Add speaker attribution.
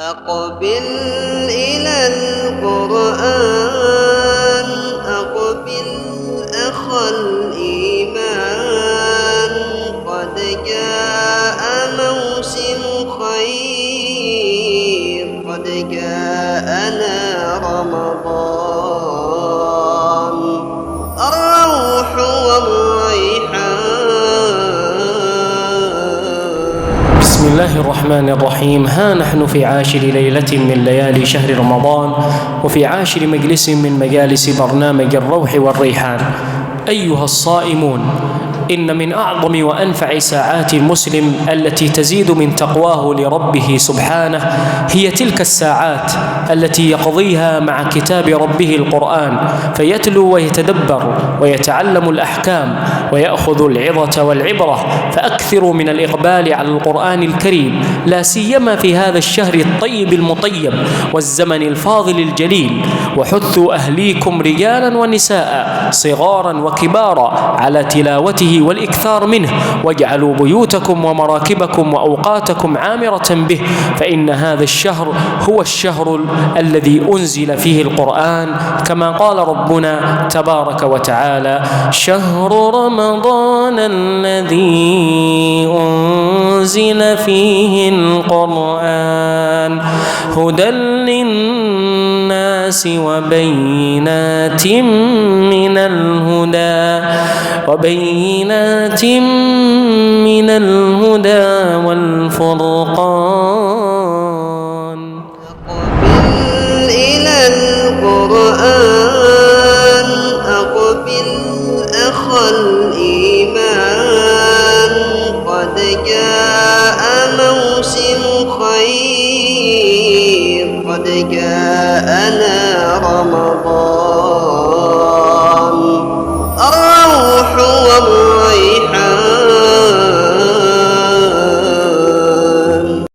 Speaker 1: أقبل إلى القرآن، أقبل أخ الإيمان، قد جاء موسم خير، قد جاءنا رمضان، الروح والريحان.
Speaker 2: بسم الله الرحمن الرحيم. ها نحن في عاشر ليلة من ليالي شهر رمضان، وفي عاشر مجلس من مجالس برنامج الروح والريحان. أيها الصائمون، إن من أعظم وأنفع ساعات المسلم التي تزيد من تقواه لربه سبحانه هي تلك الساعات التي يقضيها مع كتاب ربه القرآن، فيتلو ويتدبر ويتعلم الأحكام ويأخذ العظة والعبرة. فأكثروا من الإقبال على القرآن الكريم، لا سيما في هذا الشهر الطيب المطيب والزمن الفاضل الجليل. وحثوا أهليكم رجالا ونساء، صغارا وكبارا، على تلاوته والإكثار منه، واجعلوا بيوتكم ومراكبكم وأوقاتكم عامرة به، فإن هذا الشهر هو الشهر الذي أنزل فيه القرآن، كما قال ربنا تبارك وتعالى: شهر رمضان الذي أنزل فيه القرآن هدى للناس وبينات من الهدى والفرقان.
Speaker 1: أقبل إلى القرآن، أقبل أخ الإيمان، قد جاء موسم خير، قد جاءنا